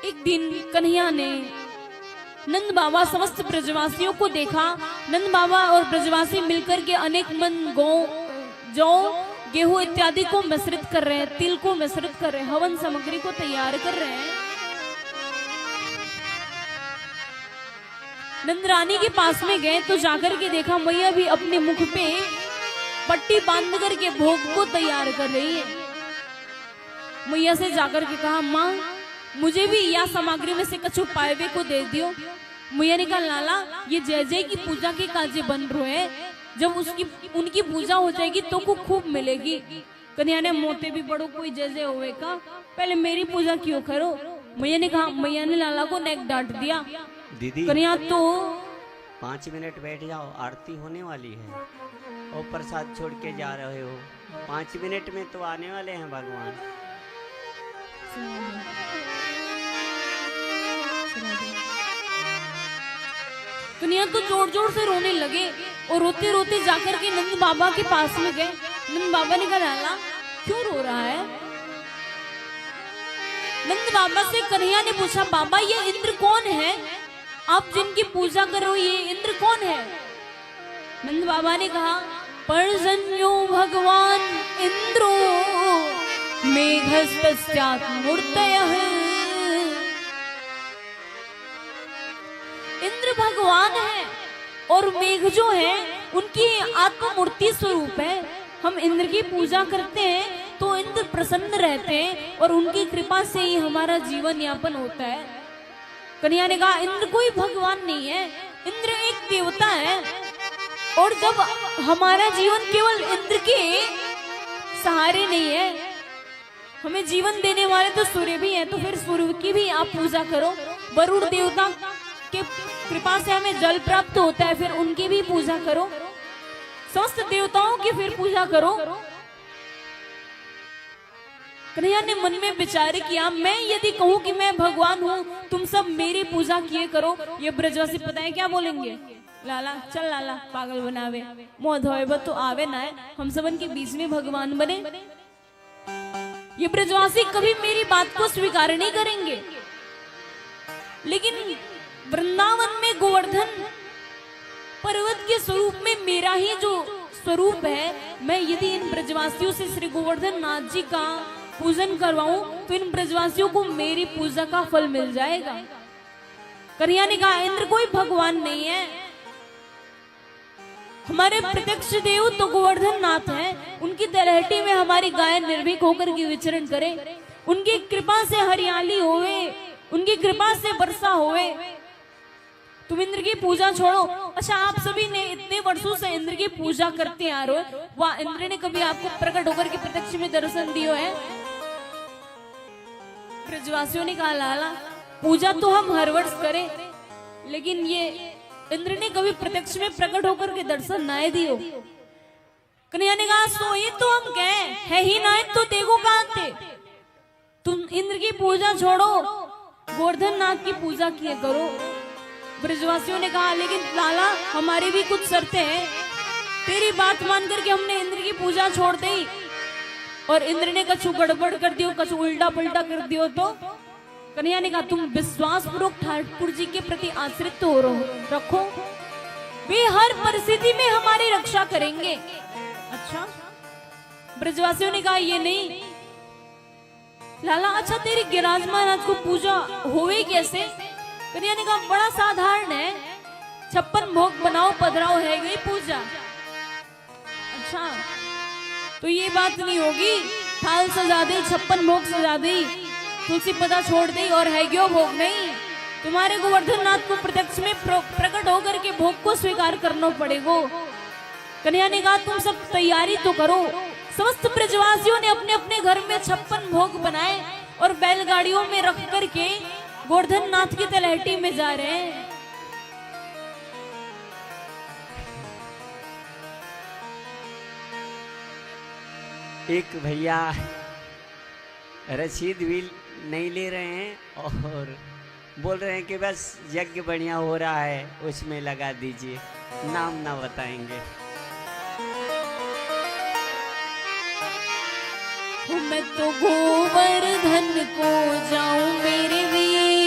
एक दिन कन्हैया ने नंद बाबा समस्त ब्रजवासियों को देखा। नंद बाबा और ब्रजवासी मिलकर के अनेक मन जौ गेहूं इत्यादि को मिश्रित कर रहे हैं, तिल को मिश्रित कर रहे हैं, हवन सामग्री को तैयार कर रहे हैं। नंद रानी के पास में गए तो जाकर के देखा मैया भी अपने मुख पे पट्टी बांध करके भोग को तैयार कर रही है। मैया से जाकर के कहा, माँ मुझे भी यह सामग्री में से कछु पायवे को दे दियो। मैया ने कहा, लाला ये जय जय की पूजा के काजे बन रहे हैं, जब उनकी पूजा हो जाएगी तो को खूब मिलेगी। कन्हैया ने मोते भी बड़ो कोई जय जय होवे का, पहले मेरी पूजा क्यों करो। मैया ने कहा, मैया ने लाला को नेक डांट दिया। दीदी कन्हैया तो 5 मिनट बैठ जाओ, आरती होने वाली है और प्रसाद छोड़ के जा रहे हो। 5 मिनट में तो आने वाले हैं भगवान। कन्हैया तो जोर जोर से रोने लगे और रोते रोते जाकर के नंद बाबा के पास में गए। नंद बाबा ने कहा, लाला क्यों रो रहा है। नंद बाबा से कन्हैया ने पूछा, बाबा ये इंद्र कौन है, आप जिनकी पूजा करो ये इंद्र कौन है। नंद बाबा ने कहा, पर्जन्यो भगवान इंद्रो मेघस्तस्यात् मूर्तयः। इंद्र भगवान है और मेघ जो है उनकी आत्ममूर्ति स्वरूप है। हम इंद्र की पूजा करते हैं तो इंद्र प्रसन्न रहते हैं और उनकी कृपा से ही हमारा जीवन यापन होता है। कन्हैया ने कहा, इंद्र कोई भगवान नहीं है, इंद्र एक देवता है। और जब हमारा जीवन केवल इंद्र के सहारे नहीं है, हमें जीवन देने वाले तो सूर्य भी हैं, तो फिर सूर्य की भी आप पूजा करो। वरुण देवता के कृपा से हमें जल प्राप्त होता है, फिर उनकी भी पूजा करो। समस्त देवताओं की फिर पूजा करो। कन्हैया ने मन में विचार किया, मैं यदि कहूं कि मैं भगवान हूं, तुम सब मेरी पूजा किए करो, ये ब्रजवासी पता है क्या बोलेंगे, लाला चल लाला पागल बनावे, मोह धोए तो आवे ना है, हम सबन के बीच में भगवान बने। ये ब्रजवासी कभी मेरी बात को स्वीकार नहीं करेंगे। लेकिन वृंदावन में गोवर्धन पर्वत के स्वरूप में मेरा ही जो स्वरूप है, मैं यदि इन ब्रजवासियों से श्री गोवर्धन नाथ जी का पूजन करवाऊं तो इन ब्रजवासियों को मेरी पूजा का फल मिल जाएगा। कन्हैया ने कहा, इंद्र कोई भगवान नहीं है, हमारे प्रत्यक्ष देव तो गोवर्धन नाथ हैं। उनकी तलहटी में हमारी गाय निर्भीक होकर के विचरण करे, उनकी कृपा से हरियाली होवे, उनकी कृपा से वर्षा होवे। तुम इंद्र की पूजा छोड़ो। अच्छा, आप सभी ने इतने वर्षों से इंद्र की पूजा करते आ रहे हो, वाह इंद्र ने कभी आपको प्रकट होकर के प्रत्यक्ष में दर्शन दियो है। ब्रजवासियों ने कहा, लाला पूजा तो हम हर वर्ष करें, लेकिन ये इंद्र ने कभी प्रत्यक्ष में प्रकट होकर के दर्शन ना दियो। कन्हैया ने कहा, सो ये तो हम कहे है ही ना, तो देखो कहां थे। तुम इंद्र की पूजा छोड़ो, गोवर्धन नाथ की पूजा किया करो। ब्रजवासियों ने कहा, लेकिन लाला हमारी भी कुछ शर्तें हैं, तेरी बात मान करके हमने इंद्र की पूजा छोड़ दी और इंद्र ने कछु गड़बड़ कर दियो, कछु उल्टा पलटा कर दियो तो। कन्हैया ने कहा, तुम विश्वास पूर्वक ठाकुर जी के प्रति आश्रित हो रखो, वे हर परिस्थिति में हमारी रक्षा करेंगे। अच्छा, ब्रजवासियों ने कहा, ये नहीं लाला, अच्छा तेरी गिरिराजमान नाथ को पूजा होवे कैसे। कन्हैया ने कहा, बड़ा साधारण है, 56 भोग बनाओ पधराओ, है गई पूजा। अच्छा, तो ये बात नहीं होगी, थाल सजा दे, 56 भोग सजा दी, तुलसी पता छोड़ दी और है गयो भोग नहीं। तुम्हारे गोवर्धन नाथ को प्रत्यक्ष में प्रकट होकर के भोग को स्वीकार करना पड़ेगा। कन्हैया ने कहा, तुम सब तैयारी तो करो। समस्त ब्रजवासियों ने अपने अपने घर में 56 भोग बनाए और बैलगाड़ियों में रख करके गोवर्धन नाथ की तलहटी में जा रहे हैं। एक भैया रसीद भी नहीं ले रहे हैं और बोल रहे हैं कि बस यज्ञ बढ़िया हो रहा है उसमें लगा दीजिए, नाम ना बताएंगे। मैं तो गोवर्धन को जाऊं मेरे वीर,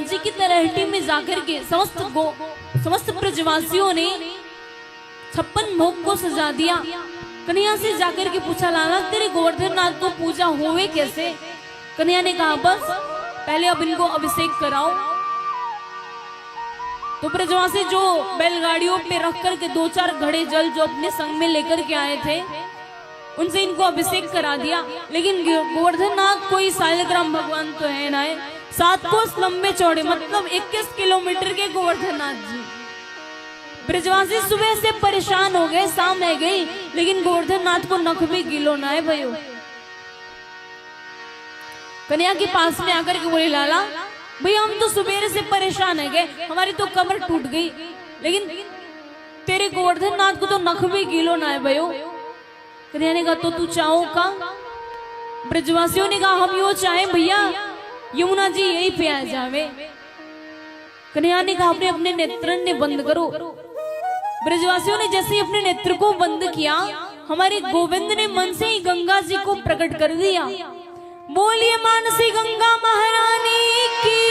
जी की तरहटी में जाकर के समस्त ब्रजवासियों ने 56 भोग को सजा दिया। कन्हैया से जाकर के पूछा, लाला तेरे गोवर्धन नाथ को पूजा हुए कैसे? कन्हैया ने कहा, बस पहले अब इनको अभिषेक कराओ। तो ब्रजवासी जो बैलगाड़ियों पे रख करके 2-4 घड़े जल जो अपने संग में लेकर के आए थे, उनसे इनको अभिषेक करा दिया। लेकिन गोवर्धन नाथ कोई सालग्राम भगवान तो है ना, 7 कोस लंबे चौड़े, मतलब 21 किलोमीटर के गोवर्धन नाथ जी। ब्रजवासी सुबह से परेशान हो गए, शाम है गई, लेकिन गोवर्धन नाथ को नख भी गिलो ना है भयो। कन्हैया के पास में आकर के बोले, लाला भैया हम तो सुबह से परेशान है गए, हमारी तो कमर टूट गई, लेकिन तेरे गोवर्धन नाथ को तो नख भी गिलो ना है भयो। कन्हैया ने कहा, तो तू चाहो का? ब्रजवासियों ने कहा, हम यो चाहे भैया यमुना जी यही पे आ जावे। कन्हैया ने कहा, अपने अपने नेत्र ने बंद करो। ब्रजवासियों ने जैसे ही अपने नेत्र को बंद किया, हमारे गोविंद ने मन से ही गंगा जी को प्रकट कर दिया। बोलिए मानसी गंगा महारानी की